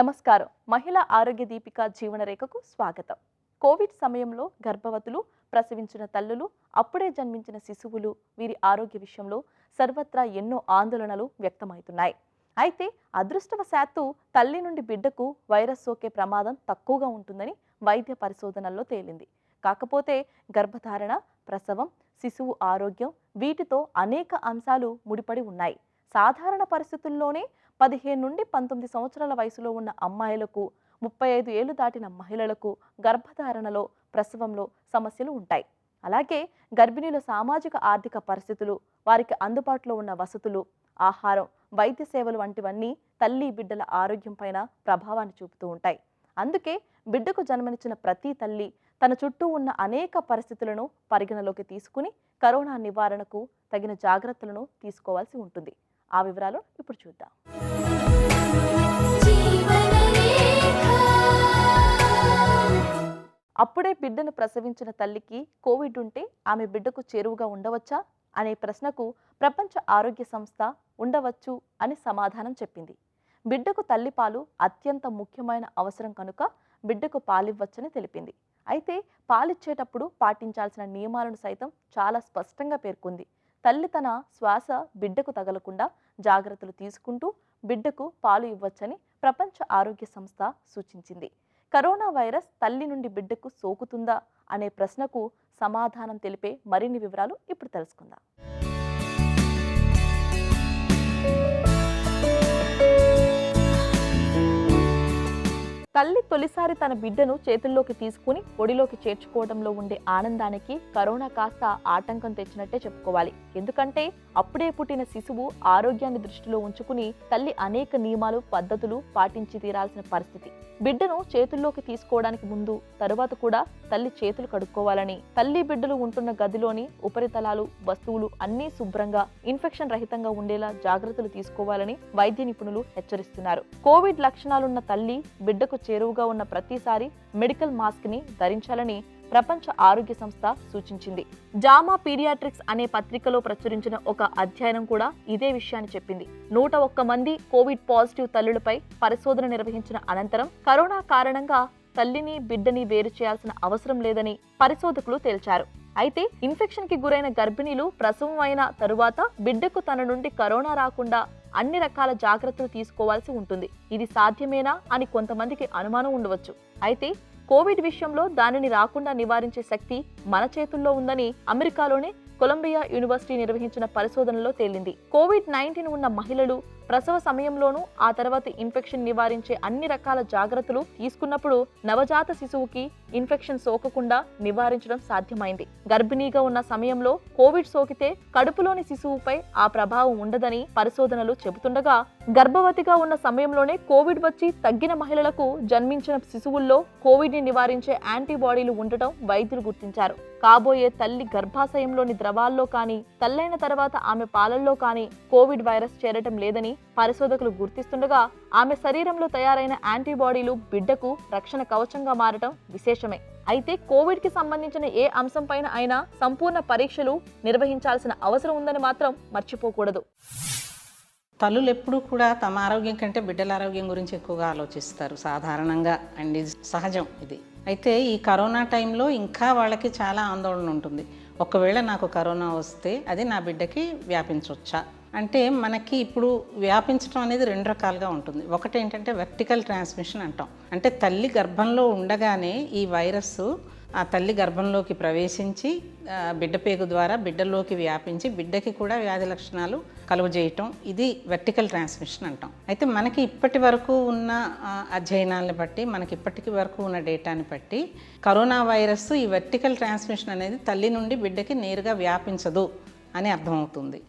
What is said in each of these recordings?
నమస్కారం. మహిళా ఆరోగ్య దీపిక జీవనరేఖకు స్వాగతం. కోవిడ్ సమయంలో గర్భవతులు, ప్రసవించిన తల్లులు, అప్పుడే జన్మించిన శిశువులు వీరి ఆరోగ్య విషయంలో సర్వత్రా ఎన్నో ఆందోళనలు వ్యక్తమవుతున్నాయి. అయితే అదృష్టవశాత్తు తల్లి నుండి బిడ్డకు వైరస్ సోకే ప్రమాదం తక్కువగా ఉంటుందని వైద్య పరిశోధనల్లో తేలింది. కాకపోతే గర్భధారణ, ప్రసవం, శిశువు ఆరోగ్యం వీటితో అనేక అంశాలు ముడిపడి ఉన్నాయి. సాధారణ పరిస్థితుల్లోనే 15 నుండి 19 సంవత్సరాల వయసులో ఉన్న అమ్మాయిలకు, 35 ఏళ్లు దాటిన మహిళలకు గర్భధారణలో, ప్రసవంలో సమస్యలు ఉంటాయి. అలాగే గర్భిణీల సామాజిక ఆర్థిక పరిస్థితులు, వారికి అందుబాటులో ఉన్న వసతులు, ఆహారం, వైద్య సేవలు వంటివన్నీ తల్లి బిడ్డల ఆరోగ్యం పైన ప్రభావాన్ని చూపుతూ ఉంటాయి. అందుకే బిడ్డకు జన్మనిచ్చిన ప్రతి తల్లి తన చుట్టూ ఉన్న అనేక పరిస్థితులను పరిగణలోకి తీసుకుని కరోనా నివారణకు తగిన జాగ్రత్తలను తీసుకోవాల్సి ఉంటుంది. ఆ వివరాలు ఇప్పుడు చూద్దాం. అప్పుడే బిడ్డను ప్రసవించిన తల్లికి కోవిడ్ ఉంటే ఆమె బిడ్డకు చేరువుగా ఉండవచ్చా అనే ప్రశ్నకు ప్రపంచ ఆరోగ్య సంస్థ ఉండవచ్చు అని సమాధానం చెప్పింది. బిడ్డకు తల్లిపాలు అత్యంత ముఖ్యమైన అవసరం కనుక బిడ్డకు పాలివ్వచ్చని తెలిపింది. అయితే పాలిచ్చేటప్పుడు పాటించాల్సిన నియమాలను సైతం చాలా స్పష్టంగా పేర్కొంది. తల్లి తన శ్వాస బిడ్డకు తగలకుండా జాగ్రత్తలు తీసుకుంటూ బిడ్డకు పాలు ఇవ్వచ్చని ప్రపంచ ఆరోగ్య సంస్థ సూచించింది. కరోనా వైరస్ తల్లి నుండి బిడ్డకు సోకుతుందా అనే ప్రశ్నకు సమాధానం తెలిపే మరిన్ని వివరాలు ఇప్పుడు తెలుసుకుందాం. తల్లి తొలిసారి తన బిడ్డను చేతుల్లోకి తీసుకుని ఒడిలోకి చేర్చుకోవడంలో ఉండే ఆనందానికి కరోనా కాస్త ఆటంకం తెచ్చినట్టే చెప్పుకోవాలి. ఎందుకంటే అప్పుడే పుట్టిన శిశువు ఆరోగ్యాన్ని దృష్టిలో ఉంచుకుని తల్లి అనేక నియమాలు, పద్ధతులు పాటించి తీరాల్సిన పరిస్థితి. బిడ్డను చేతుల్లోకి తీసుకోవడానికి ముందు, తరువాత కూడా తల్లి చేతులు కడుక్కోవాలని, తల్లి బిడ్డలు ఉంటున్న గదిలోని ఉపరితలాలు, వస్తువులు అన్నీ శుభ్రంగా, ఇన్ఫెక్షన్ రహితంగా ఉండేలా జాగ్రత్తలు తీసుకోవాలని వైద్య నిపుణులు హెచ్చరిస్తున్నారు. కోవిడ్ లక్షణాలున్న తల్లి బిడ్డకు చేరువుగా ఉన్న ప్రతిసారి మెడికల్ మాస్క్ ని ధరించాలని ప్రపంచ ఆరోగ్య సంస్థ సూచించింది. జామా పీడియాట్రిక్స్ అనే పత్రికలో ప్రచురించిన ఒక అధ్యయనం కూడా ఇదే విషయాన్ని చెప్పింది. 101 మంది కోవిడ్ పాజిటివ్ తల్లులపై పరిశోధన నిర్వహించిన అనంతరం కరోనా కారణంగా తల్లిని, బిడ్డని వేరు చేయాల్సిన అవసరం లేదని పరిశోధకులు తేల్చారు. అయితే ఇన్ఫెక్షన్ కి గురైన గర్భిణీలు ప్రసవం అయిన తరువాత బిడ్డకు తన నుండి కరోనా రాకుండా అన్ని రకాల జాగ్రత్తలు తీసుకోవాల్సి ఉంటుంది. ఇది సాధ్యమేనా అని కొంతమందికి అనుమానం ఉండవచ్చు. అయితే కోవిడ్ విషయంలో దానిని రాకుండా నివారించే శక్తి మన చేతుల్లో ఉందని అమెరికాలోని కొలంబియా యూనివర్సిటీ నిర్వహించిన పరిశోధనలో తేలింది. కోవిడ్-19 ఉన్న మహిళలు ప్రసవ సమయంలోనూ, ఆ తర్వాత ఇన్ఫెక్షన్ నివారించే అన్ని రకాల జాగ్రత్తలు తీసుకున్నప్పుడు నవజాత శిశువుకి ఇన్ఫెక్షన్ సోకకుండా నివారించడం సాధ్యమైంది. గర్భిణీగా ఉన్న సమయంలో కోవిడ్ సోకితే కడుపులోని శిశువుపై ఆ ప్రభావం ఉండదని పరిశోధనలు చెబుతుండగా, గర్భవతిగా ఉన్న సమయంలోనే కోవిడ్ వచ్చి తగ్గిన మహిళలకు జన్మించిన శిశువుల్లో కోవిడ్ ని నివారించే యాంటీబాడీలు ఉండటం వైద్యులు గుర్తించారు. కాబోయే తల్లి గర్భాశయంలోని ద్రవాల్లో కానీ, తల్లైన తర్వాత ఆమె పాలల్లో కానీ కోవిడ్ వైరస్ చేరటం లేదని పరిశోధకులు గుర్తిస్తుండగా, ఆమె శరీరంలో తయారైన యాంటీబాడీలు బిడ్డకు రక్షణ కవచంగా మారటం విశేషమే. అయితే కోవిడ్ కి సంబంధించిన ఏ అంశం పైన అయినా సంపూర్ణ పరీక్షలు నిర్వహించాల్సిన అవసరం ఉందని మాత్రం మర్చిపోకూడదు. తల్లులు ఎప్పుడూ కూడా తమ ఆరోగ్యం కంటే బిడ్డల ఆరోగ్యం గురించి ఎక్కువగా ఆలోచిస్తారు సాధారణంగా, అండ్ ఇది సహజం. ఇది అయితే ఈ కరోనా టైంలో ఇంకా వాళ్ళకి చాలా ఆందోళన ఉంటుంది. ఒకవేళ నాకు కరోనా వస్తే అది నా బిడ్డకి వ్యాపించవచ్చా అంటే, మనకి ఇప్పుడు వ్యాపించడం అనేది 2 రకాలుగా ఉంటుంది. ఒకటి ఏంటంటే వెర్టికల్ ట్రాన్స్మిషన్ అంటాం. అంటే తల్లి గర్భంలో ఉండగానే ఈ వైరస్ ఆ తల్లి గర్భంలోకి ప్రవేశించి బిడ్డ పేగు ద్వారా బిడ్డలోకి వ్యాపించి బిడ్డకి కూడా వ్యాధి లక్షణాలు కలుగజేయటం, ఇది వెర్టికల్ ట్రాన్స్మిషన్ అంటాం. అయితే మనకి ఇప్పటి వరకు ఉన్న అధ్యయనాలను బట్టి, మనకి ఇప్పటికి వరకు ఉన్న డేటాని బట్టి కరోనా వైరస్ ఈ వెర్టికల్ ట్రాన్స్మిషన్ అనేది తల్లి నుండి బిడ్డకి నేరుగా వ్యాపించదు అని అర్థమవుతుంది.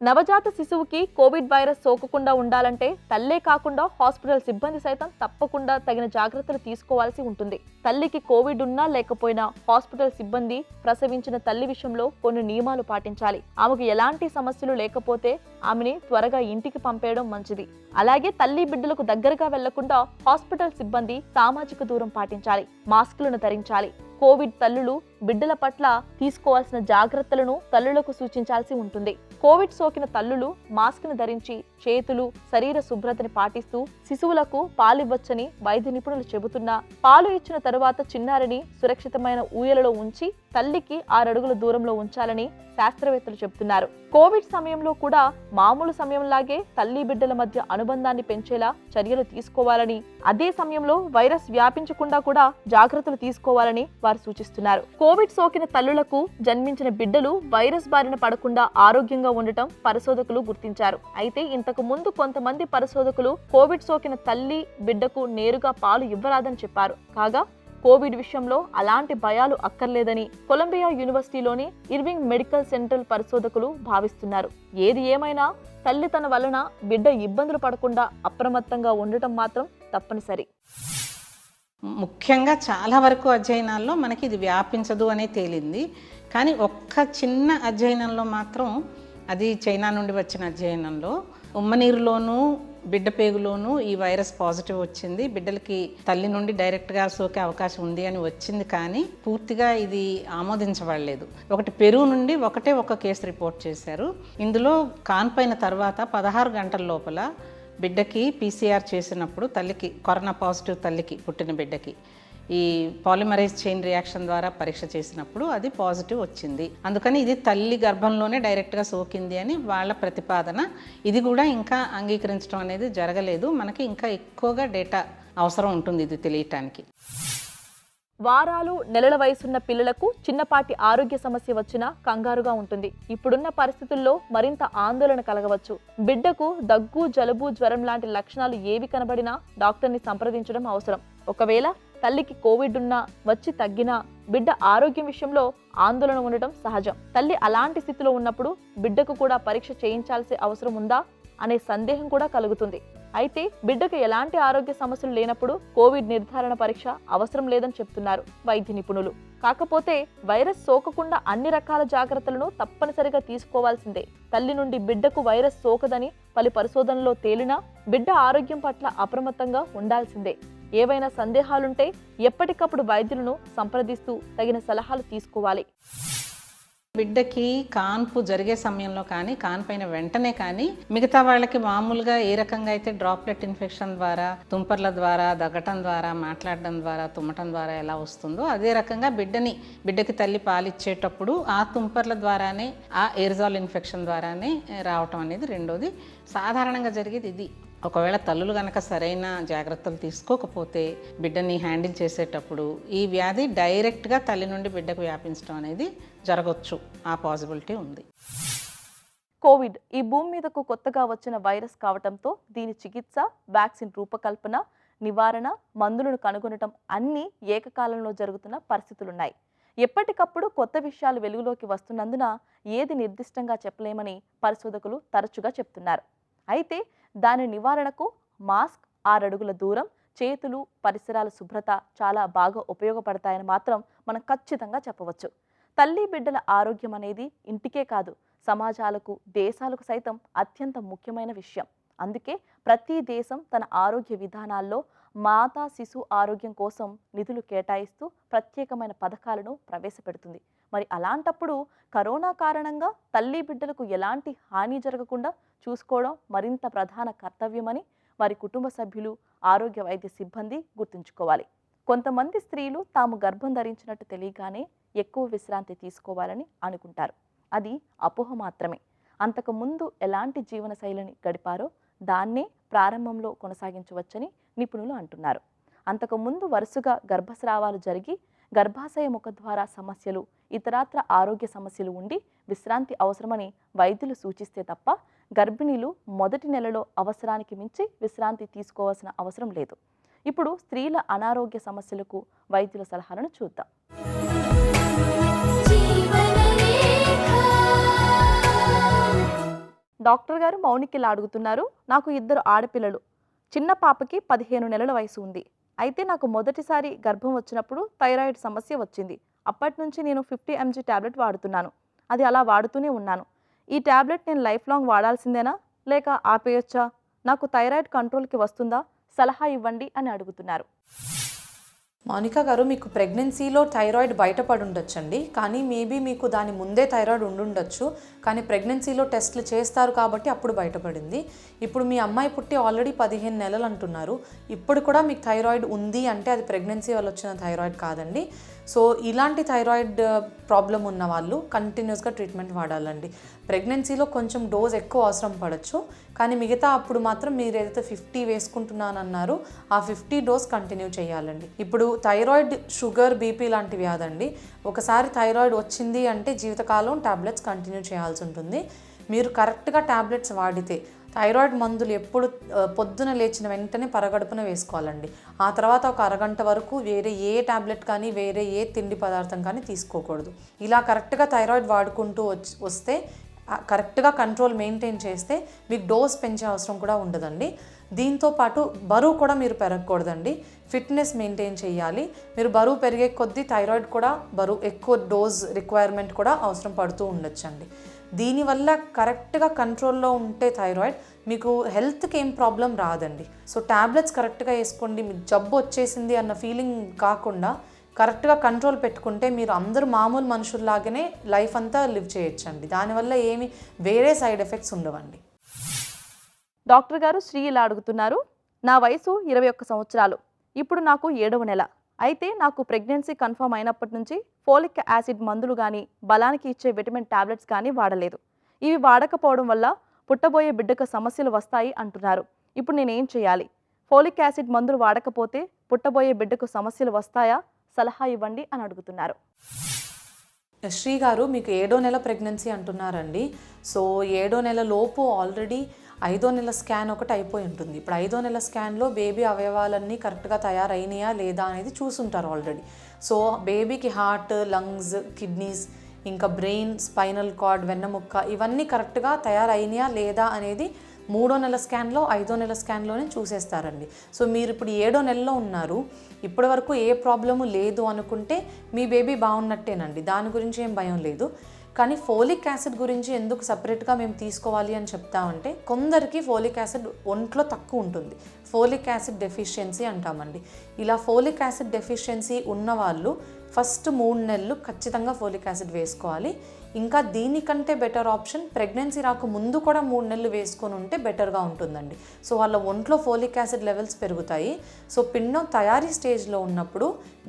నవజాత శిశువుకి కోవిడ్ వైరస్ సోకకుండా ఉండాలంటే తల్లే కాకుండా హాస్పిటల్ సిబ్బంది సైతం తప్పకుండా తగిన జాగ్రత్తలు తీసుకోవాల్సి ఉంటుంది. తల్లికి కోవిడ్ ఉన్నా లేకపోయినా హాస్పిటల్ సిబ్బంది ప్రసవించిన తల్లి విషయంలో కొన్ని నియమాలు పాటించాలి. ఆమెకు ఎలాంటి సమస్యలు లేకపోతే ఆమెని త్వరగా ఇంటికి పంపేయడం మంచిది. అలాగే తల్లి బిడ్డలకు దగ్గరగా వెళ్లకుండా హాస్పిటల్ సిబ్బంది సామాజిక దూరం పాటించాలి, మాస్కులను ధరించాలి. కోవిడ్ తల్లులు బిడ్డల పట్ల తీసుకోవాల్సిన జాగ్రత్తలను తల్లులకు సూచించాల్సి ఉంటుంది. కోవిడ్ సోకిన తల్లులు మాస్క్ను ధరించి చేతులు, శరీర శుభ్రతని పాటిస్తూ శిశువులకు పాలివ్వచ్చని వైద్య నిపుణులు చెబుతున్నా, పాలు ఇచ్చిన తరువాత చిన్నారిని సురక్షితమైన ఊయలలో ఉంచి తల్లికి 6 అడుగుల దూరంలో ఉంచాలని శాస్త్రవేత్తలు చెబుతున్నారు. కోవిడ్ సమయంలో కూడా మామూలు సమయంలాగే తల్లి బిడ్డల మధ్య అనుబంధాన్ని పెంచేలా చర్యలు తీసుకోవాలని, అదే సమయంలో వైరస్ వ్యాపించకుండా కూడా జాగ్రత్తలు తీసుకోవాలని వారు సూచిస్తున్నారు. కోవిడ్ సోకిన తల్లులకు జన్మించిన బిడ్డలు వైరస్ బారిన పడకుండా ఆరోగ్యంగా ఉండటం పరిశోధకులు గుర్తించారు. అయితే ఇంతకు ముందు కొంతమంది పరిశోధకులు కోవిడ్ సోకిన తల్లి బిడ్డకు నేరుగా పాలు ఇవ్వరాదని చెప్పారు. కాగా కోవిడ్ విషయంలో అలాంటి భయాలు అక్కర్లేదని కొలంబియా యూనివర్సిటీలోని ఇర్వింగ్ మెడికల్ సెంటర్ పరిశోధకులు భావిస్తున్నారు. ఏది ఏమైనా తల్లి తన వలన బిడ్డ ఇబ్బందులు పడకుండా అప్రమత్తంగా ఉండటం మాత్రం తప్పనిసరి. ముఖ్యంగా చాలా వరకు అధ్యయనాల్లో మనకి ఇది వ్యాపించదు అనే తేలింది. కానీ ఒక్క చిన్న అధ్యయనంలో మాత్రం, అది చైనా నుండి వచ్చిన అధ్యయనంలో, ఉమ్మనీరులోనూ బిడ్డ పేగులోనూ ఈ వైరస్ పాజిటివ్ వచ్చింది, బిడ్డలకి తల్లి నుండి డైరెక్ట్గా సోకే అవకాశం ఉంది అని వచ్చింది. కానీ పూర్తిగా ఇది ఆమోదించబడలేదు. ఒకటి పెరుగు నుండి ఒక కేసు రిపోర్ట్ చేశారు. ఇందులో కాన్పైన తర్వాత 16 గంటల లోపల బిడ్డకి PCR చేసినప్పుడు, తల్లికి కరోనా పాజిటివ్ తల్లికి పుట్టిన బిడ్డకి ఈ పాలిమరైజ్ చైన్ రియాక్షన్ ద్వారా పరీక్ష చేసినప్పుడు అది పాజిటివ్ వచ్చింది. అందుకని ఇది తల్లి గర్భంలోనే డైరెక్ట్గా సోకింది అని వాళ్ళ ప్రతిపాదన. ఇది కూడా ఇంకా అంగీకరించడం అనేది జరగలేదు. మనకి ఇంకా ఎక్కువగా డేటా అవసరం ఉంటుంది ఇది తెలియటానికి. వారాలు, నెలల వయసున్న పిల్లలకు చిన్నపాటి ఆరోగ్య సమస్య వచ్చినా కంగారుగా ఉంటుంది. ఇప్పుడున్న పరిస్థితుల్లో మరింత ఆందోళన కలగవచ్చు. బిడ్డకు దగ్గు, జలుబు, జ్వరం లాంటి లక్షణాలు ఏవి కనబడినా డాక్టర్ని సంప్రదించడం అవసరం. ఒకవేళ తల్లికి కోవిడ్ ఉన్నా, వచ్చి తగ్గినా బిడ్డ ఆరోగ్యం విషయంలో ఆందోళన ఉండటం సహజం. తల్లి అలాంటి స్థితిలో ఉన్నప్పుడు బిడ్డకు కూడా పరీక్ష చేయించాల్సిన అవసరం ఉందా అనే సందేహం కూడా కలుగుతుంది. అయితే బిడ్డకు ఎలాంటి ఆరోగ్య సమస్యలు లేనప్పుడు కోవిడ్ నిర్ధారణ పరీక్ష అవసరం లేదని చెప్తున్నారు వైద్య నిపుణులు. కాకపోతే వైరస్ సోకకుండా అన్ని రకాల జాగ్రత్తలను తప్పనిసరిగా తీసుకోవాల్సిందే. తల్లి నుండి బిడ్డకు వైరస్ సోకదని పలు పరిశోధనల్లో తేలినా బిడ్డ ఆరోగ్యం పట్ల అప్రమత్తంగా ఉండాల్సిందే. ఏవైనా సందేహాలుంటే ఎప్పటికప్పుడు వైద్యులను సంప్రదిస్తూ తగిన సలహాలు తీసుకోవాలి. బిడ్డకి కాన్పు జరిగే సమయంలో కానీ, కాన్పైన వెంటనే కానీ, మిగతా వాళ్ళకి మామూలుగా ఏ రకంగా అయితే డ్రాప్లెట్ ఇన్ఫెక్షన్ ద్వారా, తుంపర్ల ద్వారా, దగ్గటం ద్వారా, మాట్లాడడం ద్వారా, తుమ్మటం ద్వారా ఎలా వస్తుందో అదే రకంగా బిడ్డకి తల్లి పాలిచ్చేటప్పుడు ఆ తుంపర్ల ద్వారానే, ఆ ఎయిర్జాల్ ఇన్ఫెక్షన్ ద్వారానే రావటం అనేది రెండోది. సాధారణంగా జరిగేది ఇది. ఒకవేళ తల్లులు కనుక సరైన జాగ్రత్తలు తీసుకోకపోతే బిడ్డని హ్యాండిల్ చేసేటప్పుడు ఈ వ్యాధి డైరెక్ట్గా తల్లి నుండి బిడ్డకు వ్యాపించడం అనేది జరగవచ్చు. ఆ పాసిబిలిటీ ఉంది. కోవిడ్ ఈ భూమి మీదకు కొత్తగా వచ్చిన వైరస్ కావటంతో దీని చికిత్స, వ్యాక్సిన్ రూపకల్పన, నివారణ, మందులను కనుగొనటం అన్నీ ఏకకాలంలో జరుగుతున్న పరిస్థితులున్నాయి. ఎప్పటికప్పుడు కొత్త విషయాలు వెలుగులోకి వస్తున్నందున ఏది నిర్దిష్టంగా చెప్పలేమని పరిశోధకులు తరచుగా చెప్తున్నారు. అయితే దాని నివారణకు మాస్క్, 6 అడుగుల దూరం, చేతులు, పరిసరాల శుభ్రత చాలా బాగా ఉపయోగపడతాయని మాత్రం మనం ఖచ్చితంగా చెప్పవచ్చు. తల్లి బిడ్డల ఆరోగ్యం అనేది ఇంటికే కాదు, సమాజాలకు, దేశాలకు సైతం అత్యంత ముఖ్యమైన విషయం. అందుకే ప్రతి దేశం తన ఆరోగ్య విధానాల్లో మాతా శిశు ఆరోగ్యం కోసం నిధులు కేటాయిస్తూ ప్రత్యేకమైన పథకాలను ప్రవేశపెడుతుంది. మరి అలాంటప్పుడు కరోనా కారణంగా తల్లి బిడ్డలకు ఎలాంటి హాని జరగకుండా చూసుకోవడం మరింత ప్రధాన కర్తవ్యమని వారి కుటుంబ సభ్యులు, ఆరోగ్య వైద్య సిబ్బంది గుర్తుంచుకోవాలి. కొంతమంది స్త్రీలు తాము గర్భం ధరించినట్టు తెలియగానే ఎక్కువ విశ్రాంతి తీసుకోవాలని అనుకుంటారు. అది అపోహ మాత్రమే. అంతకుముందు ఎలాంటి జీవనశైలిని గడిపారో దాన్నే ప్రారంభంలో కొనసాగించవచ్చని నిపుణులు అంటున్నారు. అంతకుముందు వరుసగా గర్భస్రావాలు జరిగి గర్భాశయ ముఖద్వార సమస్యలు, ఇతరాత్ర ఆరోగ్య సమస్యలు ఉండి విశ్రాంతి అవసరమని వైద్యులు సూచిస్తే తప్ప గర్భిణీలు మొదటి నెలలో అవసరానికి మించి విశ్రాంతి తీసుకోవాల్సిన అవసరం లేదు. ఇప్పుడు స్త్రీల అనారోగ్య సమస్యలకు వైద్యుల సలహాలను చూద్దాం. డాక్టర్ గారు మౌనికి ఇలా అడుగుతున్నారు. నాకు 2 ఆడపిల్లలు. చిన్న పాపకి 15 నెలల వయసు ఉంది. అయితే నాకు మొదటిసారి గర్భం వచ్చినప్పుడు థైరాయిడ్ సమస్య వచ్చింది. అప్పటి నుంచి నేను 50 mg ట్యాబ్లెట్ వాడుతున్నాను. అది అలా వాడుతూనే ఉన్నాను. ఈ ట్యాబ్లెట్ నేను లైఫ్ లాంగ్ వాడాల్సిందేనా, లేక ఆపేయొచ్చా? నాకు థైరాయిడ్ కంట్రోల్కి వస్తుందా? సలహా ఇవ్వండి అని అడుగుతున్నారు. మౌనిక గారు, మీకు ప్రెగ్నెన్సీలో థైరాయిడ్ బయటపడి ఉండొచ్చండి, కానీ మేబీ మీకు దాని ముందే థైరాయిడ్ ఉండుండొచ్చు, కానీ ప్రెగ్నెన్సీలో టెస్ట్లు చేస్తారు కాబట్టి అప్పుడు బయటపడింది. ఇప్పుడు మీ అమ్మాయి పుట్టి ఆల్రెడీ 15 నెలలు అంటున్నారు. ఇప్పుడు కూడా మీకు థైరాయిడ్ ఉంది అంటే అది ప్రెగ్నెన్సీ వల్ల వచ్చిన థైరాయిడ్ కాదండి. సో ఇలాంటి థైరాయిడ్ ప్రాబ్లం ఉన్న వాళ్ళు కంటిన్యూస్గా ట్రీట్మెంట్ వాడాలండి. ప్రెగ్నెన్సీలో కొంచెం డోస్ ఎక్కువ అవసరం పడవచ్చు, కానీ మిగతా అప్పుడు మాత్రం మీరు ఏదైతే 50 వేసుకుంటున్నానన్నారో ఆ 50 డోస్ కంటిన్యూ చేయాలండి. ఇప్పుడు థైరాయిడ్, షుగర్, బీపీ లాంటి వ్యాధండి. ఒకసారి థైరాయిడ్ వచ్చింది అంటే జీవితకాలం టాబ్లెట్స్ కంటిన్యూ చేయాల్సి ఉంటుంది. మీరు కరెక్ట్గా టాబ్లెట్స్ వాడితే, థైరాయిడ్ మందులు ఎప్పుడు పొద్దున లేచిన వెంటనే పరగడుపున వేసుకోవాలండి. ఆ తర్వాత ఒక అరగంట వరకు వేరే ఏ టాబ్లెట్ కానీ వేరే ఏ తిండి పదార్థం కానీ తీసుకోకూడదు. ఇలా కరెక్ట్గా థైరాయిడ్ వాడుకుంటూ వస్తే, కరెక్ట్గా కంట్రోల్ మెయింటైన్ చేస్తే మీకు డోస్ పెంచే అవసరం కూడా ఉండదండి. దీంతో పాటు బరువు కూడా మీరు పెరగకూడదండి. ఫిట్నెస్ మెయింటైన్ చేయాలి. మీరు బరువు పెరిగే కొద్దీ థైరాయిడ్ కూడా బరువు ఎక్కువ డోస్ రిక్వైర్మెంట్ కూడా అవసరం పడుతూ ఉండొచ్చండి. దీనివల్ల కరెక్ట్గా కంట్రోల్లో ఉంటే థైరాయిడ్ మీకు హెల్త్కి ఏం ప్రాబ్లం రాదండి. సో టాబ్లెట్స్ కరెక్ట్గా వేసుకోండి. మీకు జబ్బు వచ్చేసింది అన్న ఫీలింగ్ కాకుండా కరెక్ట్గా కంట్రోల్ పెట్టుకుంటే మీరు అందరూ మామూలు మనుషుల్లాగానే లైఫ్ అంతా లివ్ చేయొచ్చండి. దానివల్ల ఏమి వేరే సైడ్ ఎఫెక్ట్స్ ఉండవండి. డాక్టర్ గారు, శ్రీ ఇలా అడుగుతున్నారు. నా వయసు 21 సంవత్సరాలు. ఇప్పుడు నాకు 7వ నెల. అయితే నాకు ప్రెగ్నెన్సీ కన్ఫర్మ్ అయినప్పటి నుంచి ఫోలిక్ యాసిడ్ మందులు కానీ బలానికి ఇచ్చే విటమిన్ టాబ్లెట్స్ కానీ వాడలేదు. ఇవి వాడకపోవడం వల్ల పుట్టబోయే బిడ్డకు సమస్యలు వస్తాయి అంటున్నారు. ఇప్పుడు నేనేం చేయాలి? ఫోలిక్ యాసిడ్ మందులు వాడకపోతే పుట్టబోయే బిడ్డకు సమస్యలు వస్తాయా? సలహా ఇవ్వండి అని అడుగుతున్నారు. శ్రీ గారు, మీకు 7వ నెల ప్రెగ్నెన్సీ అంటున్నారండి. సో 7వ నెల లోపు ఆల్రెడీ 5వ నెల స్కాన్ ఒకటి అయిపోయి ఉంటుంది. ఇప్పుడు 5వ నెల స్కాన్లో బేబీ అవయవాలన్నీ కరెక్ట్గా తయారైనయా లేదా అనేది చూసుంటారు ఆల్రెడీ. సో బేబీకి హార్ట్, లంగ్స్, కిడ్నీస్, ఇంకా బ్రెయిన్, స్పైనల్ కార్డ్, వెన్నముక్క ఇవన్నీ కరెక్ట్గా తయారైనయా లేదా అనేది 3వ నెల స్కాన్లో, 5వ నెల స్కాన్లోనే చూసేస్తారండి. సో మీరు ఇప్పుడు 7వ నెలలో ఉన్నారు. ఇప్పటి వరకు ఏ ప్రాబ్లము లేదు అనుకుంటే మీ బేబీ బాగున్నట్టేనండి. దాని గురించి ఏం భయం లేదు. కానీ ఫోలిక్ యాసిడ్ గురించి ఎందుకు సపరేట్గా మేము తీసుకోవాలి అని చెప్తామంటే, కొందరికి ఫోలిక్ యాసిడ్ ఒంట్లో తక్కువ ఉంటుంది. ఫోలిక్ యాసిడ్ డెఫిషియన్సీ అంటామండి. ఇలా ఫోలిక్ యాసిడ్ డెఫిషియన్సీ ఉన్నవాళ్ళు ఫస్ట్ 3 నెలలు ఖచ్చితంగా ఫోలిక్ యాసిడ్ వేసుకోవాలి. ఇంకా దీనికంటే బెటర్ ఆప్షన్ ప్రెగ్నెన్సీ రాక ముందు కూడా 3 నెలలు వేసుకొని ఉంటే బెటర్గా ఉంటుందండి. సో వాళ్ళ ఒంట్లో ఫోలిక్ యాసిడ్ లెవెల్స్ పెరుగుతాయి. సో పిండం తయారీ స్టేజ్లో ఉన్నప్పుడు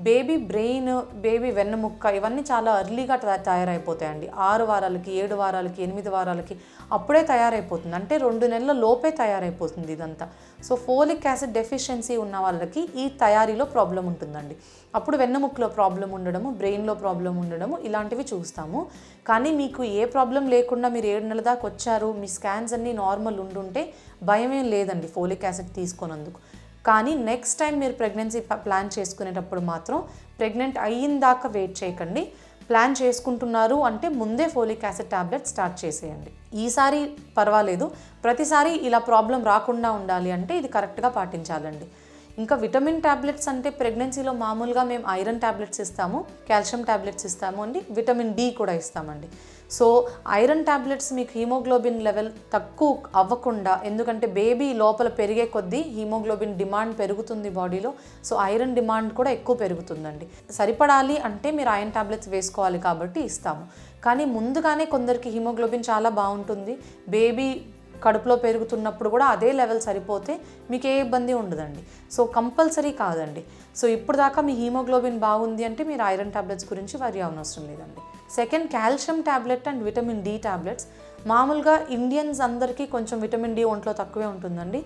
బేబీ బ్రెయిన్, బేబీ వెన్నముక్క ఇవన్నీ చాలా ఎర్లీగా తయారైపోతాయండి. 6 వారాలకి, 7 వారాలకి, 8 వారాలకి అప్పుడే తయారైపోతుంది. అంటే 2 నెలల లోపే తయారైపోతుంది ఇదంతా. సో ఫోలిక్ యాసిడ్ డెఫిషియన్సీ ఉన్న వాళ్ళకి ఈ తయారీలో ప్రాబ్లం ఉంటుందండి. అప్పుడు వెన్నముక్కలో ప్రాబ్లం ఉండడము, బ్రెయిన్లో ప్రాబ్లం ఉండడము ఇలాంటివి చూస్తాము. కానీ మీకు ఏ ప్రాబ్లం లేకుండా మీరు 7 నెలల దాకా వచ్చారు, మీ స్కాన్స్ అన్నీ నార్మల్ ఉండుంటే భయమేం లేదండి ఫోలిక్ యాసిడ్ తీసుకున్నందుకు. కానీ నెక్స్ట్ టైం మీరు ప్రెగ్నెన్సీ ప్లాన్ చేసుకునేటప్పుడు మాత్రం ప్రెగ్నెంట్ అయిన దాకా వెయిట్ చేయకండి. ప్లాన్ చేసుకుంటున్నారు అంటే ముందే ఫోలిక్ యాసిడ్ టాబ్లెట్ స్టార్ట్ చేసేయండి. ఈసారి పర్వాలేదు, ప్రతిసారి ఇలా ప్రాబ్లం రాకుండా ఉండాలి అంటే ఇది కరెక్ట్గా పాటించాలండి. ఇంకా విటమిన్ టాబ్లెట్స్ అంటే ప్రెగ్నెన్సీలో మామూలుగా మేము ఐరన్ టాబ్లెట్స్ ఇస్తాము, కాల్షియం టాబ్లెట్స్ ఇస్తాము అండి, విటమిన్ డి కూడా ఇస్తామండి. సో ఐరన్ టాబ్లెట్స్ మీకు హీమోగ్లోబిన్ లెవెల్ తక్కువ అవ్వకుండా, ఎందుకంటే బేబీ లోపల పెరిగే కొద్దీ హీమోగ్లోబిన్ డిమాండ్ పెరుగుతుంది బాడీలో. సో ఐరన్ డిమాండ్ కూడా ఎక్కువ పెరుగుతుందండి. సరిపడాలి అంటే మీరు ఐరన్ టాబ్లెట్స్ వేసుకోవాలి కాబట్టి ఇస్తాము. కానీ ముందుగానే కొందరికి హీమోగ్లోబిన్ చాలా బాగుంటుంది, బేబీ కడుపులో పెరుగుతున్నప్పుడు కూడా అదే లెవెల్ సరిపోతే మీకు ఏ ఇబ్బంది ఉండదండి. సో కంపల్సరీ కాదండి. సో ఇప్పుడు దాకా మీ హీమోగ్లోబిన్ బాగుంది అంటే మీరు ఐరన్ టాబ్లెట్స్ గురించి వరి అవనవసరం లేదండి. Second, calcium tablet and vitamin D tablets. మామూలుగా ఇండియన్స్ అందరికీ కొంచెం విటమిన్ డి ఒంట్లో తక్కువే ఉంటుందండి.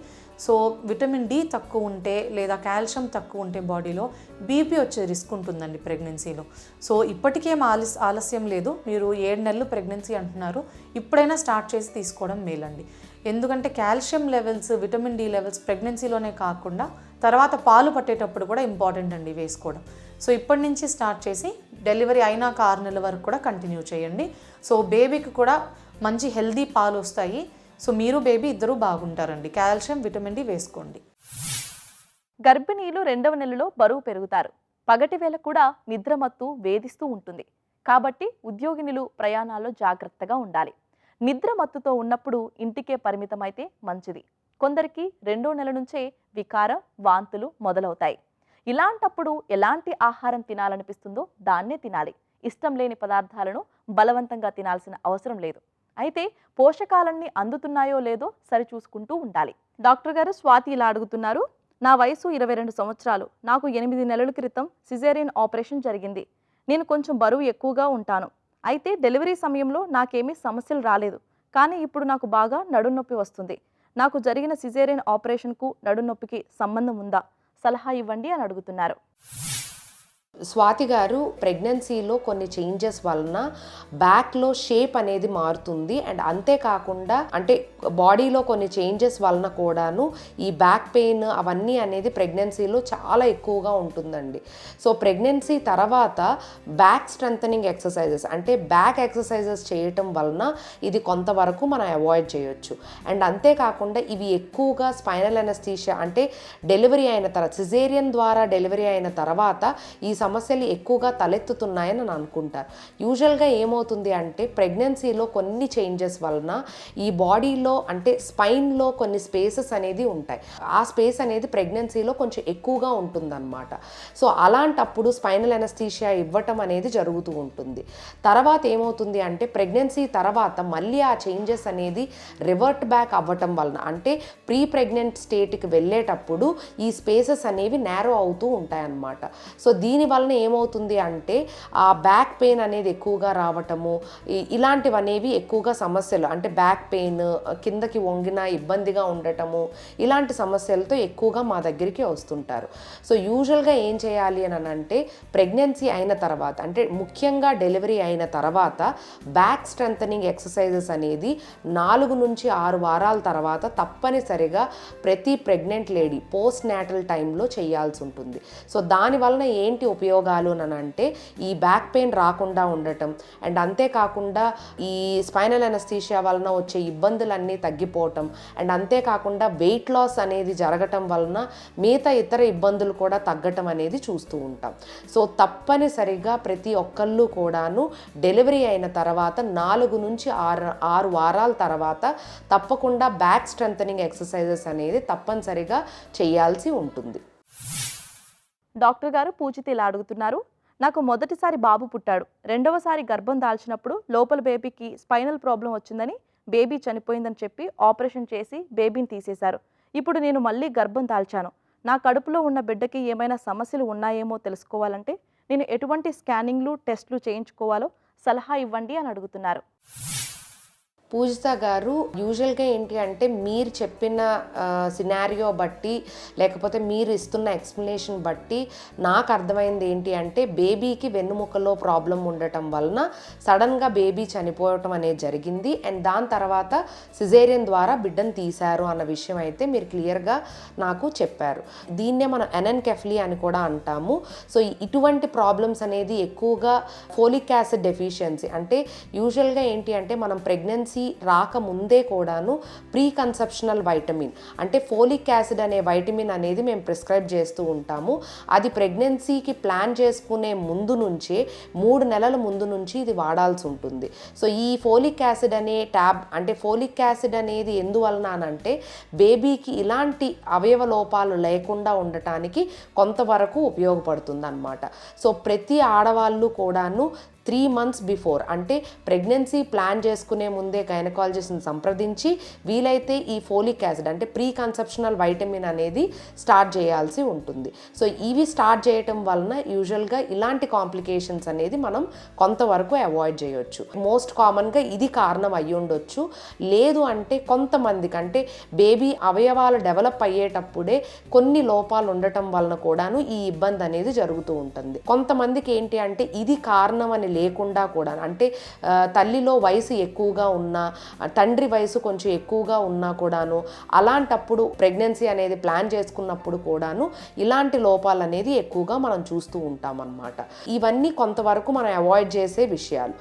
సో విటమిన్ డి తక్కువ ఉంటే లేదా కాల్షియం తక్కువ ఉంటే బాడీలో బీపీ వచ్చే రిస్క్ ఉంటుందండి ప్రెగ్నెన్సీలో. సో ఇప్పటికేం ఆలస్యం లేదు. మీరు 7 నెలలు ప్రెగ్నెన్సీ అంటున్నారు, ఇప్పుడైనా స్టార్ట్ చేసి తీసుకోవడం మేలండి. ఎందుకంటే calcium levels, vitamin D levels ప్రెగ్నెన్సీలోనే కాకుండా తర్వాత పాలు పట్టేటప్పుడు కూడా ఇంపార్టెంట్ అండి వేసుకోవడం. సో ఇప్పటి నుంచి స్టార్ట్ చేసి డెలివరీ అయినాక 6 నెలల వరకు కూడా కంటిన్యూ చేయండి. సో బేబీకి కూడా మంచి హెల్దీ పాలు వస్తాయి. సో మీరు బేబీ ఇద్దరూ బాగుంటారండి. కాల్షియం, విటమిన్ డి వేసుకోండి. గర్భిణీలు 2వ నెలలో బరువు పెరుగుతారు. పగటి వేళ కూడా నిద్రమత్తు వేధిస్తూ ఉంటుంది. కాబట్టి ఉద్యోగినులు ప్రయాణాల్లో జాగ్రత్తగా ఉండాలి. నిద్రమత్తుతో ఉన్నప్పుడు ఇంటికే పరిమితమైతే మంచిది. కొందరికి 2వ నెల నుంచే వికారం, వాంతులు మొదలవుతాయి. ఇలాంటప్పుడు ఎలాంటి ఆహారం తినాలనిపిస్తుందో దాన్నే తినాలి. ఇష్టం లేని పదార్థాలను బలవంతంగా తినాల్సిన అవసరం లేదు. అయితే పోషకాలన్నీ అందుతున్నాయో లేదో సరిచూసుకుంటూ ఉండాలి. డాక్టర్ గారు, స్వాతి ఇలా అడుగుతున్నారు. నా వయసు 22 సంవత్సరాలు. నాకు 8 నెలల క్రితం సిజేరియన్ ఆపరేషన్ జరిగింది. నేను కొంచెం బరువు ఎక్కువగా ఉంటాను. అయితే డెలివరీ సమయంలో నాకేమీ సమస్యలు రాలేదు. కానీ ఇప్పుడు నాకు బాగా నడునొప్పి వస్తుంది. నాకు జరిగిన సిజేరియన్ ఆపరేషన్కు నడునొప్పికి సంబంధం ఉందా? సలహా ఇవ్వండి అని అడుగుతున్నారు. స్వాతి గారు, ప్రెగ్నెన్సీలో కొన్ని చేంజెస్ వలన బ్యాక్లో షేప్ అనేది మారుతుంది. అండ్ అంతేకాకుండా అంటే బాడీలో కొన్ని చేంజెస్ వలన కూడాను ఈ బ్యాక్ పెయిన్ అవన్నీ అనేది ప్రెగ్నెన్సీలో చాలా ఎక్కువగా ఉంటుందండి. సో ప్రెగ్నెన్సీ తర్వాత బ్యాక్ స్ట్రెంథనింగ్ ఎక్సర్సైజెస్ అంటే బ్యాక్ ఎక్సర్సైజెస్ చేయటం వలన ఇది కొంతవరకు మనం అవాయిడ్ చేయొచ్చు. అండ్ అంతేకాకుండా ఇవి ఎక్కువగా స్పైనల్ అనస్థీషియా అంటే డెలివరీ అయిన తర్వాత, సిజేరియన్ ద్వారా డెలివరీ అయిన తర్వాత ఈ సమస్యలు ఎక్కువగా తలెత్తుతున్నాయని అని అనుకుంటారు. యూజువల్గా ఏమవుతుంది అంటే ప్రెగ్నెన్సీలో కొన్ని చేంజెస్ వలన ఈ బాడీలో అంటే స్పైన్లో కొన్ని స్పేసెస్ అనేది ఉంటాయి. ఆ స్పేస్ అనేది ప్రెగ్నెన్సీలో కొంచెం ఎక్కువగా ఉంటుందన్నమాట. సో అలాంటప్పుడు స్పైనల్ అనస్థీషియా ఇవ్వటం అనేది జరుగుతూ ఉంటుంది. తర్వాత ఏమవుతుంది అంటే ప్రెగ్నెన్సీ తర్వాత మళ్ళీ ఆ చేంజెస్ అనేది రివర్ట్ బ్యాక్ అవ్వటం వలన అంటే ప్రీ ప్రెగ్నెంట్ స్టేట్కి వెళ్ళేటప్పుడు ఈ స్పేసెస్ అనేవి నేరో అవుతూ ఉంటాయన్నమాట. సో దీని వలన ఏమవుతుంది అంటే ఆ బ్యాక్ పెయిన్ అనేది ఎక్కువగా రావటము, ఇలాంటివనేవి ఎక్కువగా సమస్యలు అంటే బ్యాక్ పెయిన్, కిందకి వంగిన ఇబ్బందిగా ఉండటము, ఇలాంటి సమస్యలతో ఎక్కువగా మా దగ్గరికి వస్తుంటారు. సో యూజువల్గా ఏం చేయాలి అని అంటే ప్రెగ్నెన్సీ అయిన తర్వాత అంటే ముఖ్యంగా డెలివరీ అయిన తర్వాత బ్యాక్ స్ట్రెంథనింగ్ ఎక్సర్సైజెస్ అనేది 4 నుంచి 6 వారాల తర్వాత తప్పనిసరిగా ప్రతి ప్రెగ్నెంట్ లేడీ పోస్ట్ నాటల్ టైంలో చేయాల్సి ఉంటుంది. సో దానివలన ఏంటి ఉపయోగాలు అని అంటే ఈ బ్యాక్ పెయిన్ రాకుండా ఉండటం అండ్ అంతేకాకుండా ఈ స్పైనల్ అనస్థీషియా వలన వచ్చే ఇబ్బందులన్నీ తగ్గిపోవటం అండ్ అంతేకాకుండా వెయిట్ లాస్ అనేది జరగటం వలన మిగతా ఇతర ఇబ్బందులు కూడా తగ్గటం అనేది చూస్తూ ఉంటాం. సో తప్పనిసరిగా ప్రతి ఒక్కళ్ళు కూడాను డెలివరీ అయిన తర్వాత 4 నుంచి 6 వారాల తర్వాత తప్పకుండా బ్యాక్ స్ట్రెంథనింగ్ ఎక్సర్సైజెస్ అనేది తప్పనిసరిగా చేయాల్సి ఉంటుంది. డాక్టర్ గారు, పూజిత ఇలా అడుగుతున్నారు. నాకు మొదటిసారి బాబు పుట్టాడు. రెండవసారి గర్భం దాల్చినప్పుడు లోపల బేబీకి స్పైనల్ ప్రాబ్లం వచ్చిందని, బేబీ చనిపోయిందని చెప్పి ఆపరేషన్ చేసి బేబీని తీసేశారు. ఇప్పుడు నేను మళ్ళీ గర్భం దాల్చాను. నా కడుపులో ఉన్న బిడ్డకి ఏమైనా సమస్యలు ఉన్నాయేమో తెలుసుకోవాలంటే నేను ఎటువంటి స్కానింగ్లు, టెస్టులు చేయించుకోవాలో సలహా ఇవ్వండి అని అడుగుతున్నారు. పూజిత గారు, యూజువల్గా ఏంటి అంటే మీరు చెప్పిన సినారియో బట్టి లేకపోతే మీరు ఇస్తున్న ఎక్స్ప్లెనేషన్ బట్టి నాకు అర్థమైంది ఏంటి అంటే బేబీకి వెన్నుముకలో ప్రాబ్లం ఉండటం వలన సడన్గా బేబీ చనిపోవటం అనేది జరిగింది. అండ్ దాని తర్వాత సిజేరియన్ ద్వారా బిడ్డను తీశారు అన్న విషయం అయితే మీరు క్లియర్గా నాకు చెప్పారు. దీన్నే మనం ఎనెన్కెఫ్లీ అని కూడా అంటాము. సో ఇటువంటి ప్రాబ్లమ్స్ అనేది ఎక్కువగా ఫోలిక్ యాసిడ్ డెఫిషియన్సీ అంటే యూజువల్గా ఏంటి అంటే మనం ప్రెగ్నెన్సీ రాకముందే కూడాను ప్రీ కన్సెప్షనల్ వైటమిన్ అంటే ఫోలిక్ యాసిడ్ అనే వైటమిన్ అనేది మేము ప్రిస్క్రైబ్ చేస్తూ ఉంటాము. అది ప్రెగ్నెన్సీకి ప్లాన్ చేసుకునే ముందు నుంచే 3 నెలల ముందు నుంచి ఇది వాడాల్సి ఉంటుంది. సో ఈ ఫోలిక్ యాసిడ్ అనే అంటే ఫోలిక్ యాసిడ్ అనేది ఎందువలన అంటే బేబీకి ఇలాంటి అవయవ లోపాలు లేకుండా ఉండటానికి కొంతవరకు ఉపయోగపడుతుంది అన్నమాట. సో ప్రతి ఆడవాళ్ళు కూడాను 3 months బిఫోర్ అంటే ప్రెగ్నెన్సీ ప్లాన్ చేసుకునే ముందే గైనకాలజిస్ట్ని సంప్రదించి వీలైతే ఈ ఫోలిక్ యాసిడ్ అంటే ప్రీ కన్సెప్షనల్ వైటమిన్ అనేది స్టార్ట్ చేయాల్సి ఉంటుంది. సో ఇవి స్టార్ట్ చేయటం వలన యూజువల్గా ఇలాంటి కాంప్లికేషన్స్ అనేది మనం కొంతవరకు అవాయిడ్ చేయొచ్చు. మోస్ట్ కామన్గా ఇది కారణం అయ్యి ఉండొచ్చు. లేదు అంటే కొంతమందికి అంటే బేబీ అవయవాలు డెవలప్ అయ్యేటప్పుడే కొన్ని లోపాలు ఉండటం వలన కూడాను ఈ ఇబ్బంది అనేది జరుగుతూ ఉంటుంది. కొంతమందికి ఏంటి అంటే ఇది కారణం అని లేకుండా కూడా అంటే తల్లిలో వయసు ఎక్కువగా ఉన్నా, తండ్రి వయసు కొంచెం ఎక్కువగా ఉన్నా కూడాను అలాంటప్పుడు ప్రెగ్నెన్సీ అనేది ప్లాన్ చేసుకున్నప్పుడు కూడాను ఇలాంటి లోపాలు అనేది ఎక్కువగా మనం చూస్తూ ఉంటాం అన్నమాట. ఇవన్నీ కొంతవరకు మనం అవాయిడ్ చేసే విషయాలు.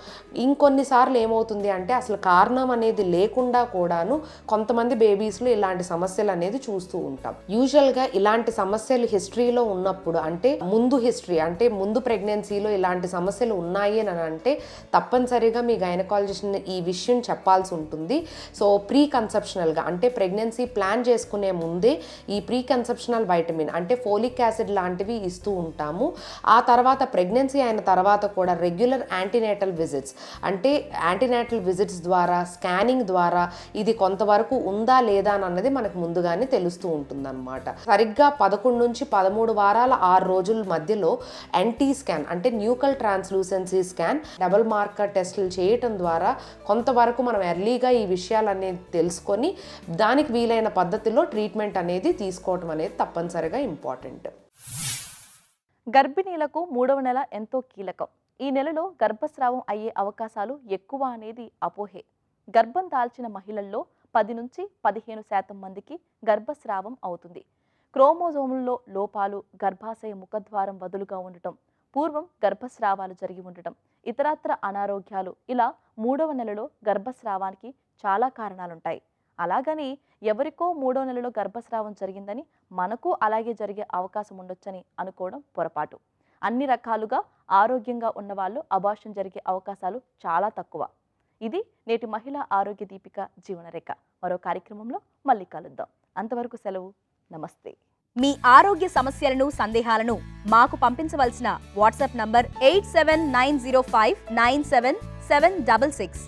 ఇంకొన్నిసార్లు ఏమవుతుంది అంటే అసలు కారణం అనేది లేకుండా కూడాను కొంతమంది బేబీస్లో ఇలాంటి సమస్యలు అనేది చూస్తూ ఉంటాం. యూజువల్గా ఇలాంటి సమస్యలు హిస్టరీలో ఉన్నప్పుడు అంటే ముందు హిస్టరీ అంటే ముందు ప్రెగ్నెన్సీలో ఇలాంటి సమస్యలు ఉన్నాయి అని అంటే తప్పనిసరిగా మీ గైనకాలజిస్ట్ని ఈ విషయం చెప్పాల్సి ఉంటుంది. సో ప్రీ కన్సెప్షనల్గా అంటే ప్రెగ్నెన్సీ ప్లాన్ చేసుకునే ముందే ఈ ప్రీ కన్సెప్షనల్ వైటమిన్ అంటే ఫోలిక్ యాసిడ్ లాంటివి ఇస్తూ ఉంటాము. ఆ తర్వాత ప్రెగ్నెన్సీ అయిన తర్వాత కూడా రెగ్యులర్ యాంటీనేటల్ విజిట్స్ అంటే యాంటీనేటల్ విజిట్స్ ద్వారా స్కానింగ్ ద్వారా ఇది కొంతవరకు ఉందా లేదా అన్నది మనకు ముందుగానే తెలుస్తూ ఉంటుందన్నమాట. సరిగ్గా 11 నుంచి 13 వారాల 6 రోజుల మధ్యలో ఎన్టీ స్కాన్ అంటే nuchal translucency scan, double marker టెస్టులు చేయటం ద్వారా కొంతవరకు మనం ఎర్లీగా ఈ విషయాలన్నీ తెలుసుకొని దానికి వీలైన పద్ధతిలో ట్రీట్మెంట్ అనేది తీసుకోవటం అనేది తప్పనిసరిగా ఇంపార్టెంట్. గర్భిణీలకు 3వ నెల ఎంతో కీలకం. ఈ నెలలో గర్భస్రావం అయ్యే అవకాశాలు ఎక్కువ అనేది అపోహే. గర్భం దాల్చిన మహిళల్లో 10 నుంచి 15% మందికి గర్భస్రావం అవుతుంది. క్రోమోజోముల్లో లోపాలు, గర్భాశయ ముఖద్వారం వదులుగా ఉండటం, పూర్వం గర్భస్రావాలు జరిగి ఉండటం, ఇతరత్ర అనారోగ్యాలు ఇలా 3వ నెలలో గర్భస్రావానికి చాలా కారణాలుంటాయి. అలాగని ఎవరికో 3వ నెలలో గర్భస్రావం జరిగిందని మనకు అలాగే జరిగే అవకాశం ఉండొచ్చని అనుకోవడం పొరపాటు. అన్ని రకాలుగా ఆరోగ్యంగా ఉన్నవాళ్ళు అబార్షన్ జరిగే అవకాశాలు చాలా తక్కువ. ఇది నేటి మహిళా ఆరోగ్య దీపిక జీవనరేఖ. మరో కార్యక్రమంలో మళ్ళీ కలుద్దాం. అంతవరకు సెలవు. నమస్తే. మీ ఆరోగ్య సమస్యలను, సందేహాలను మాకు పంపించవలసిన వాట్సాప్ నంబర్ 8790597766.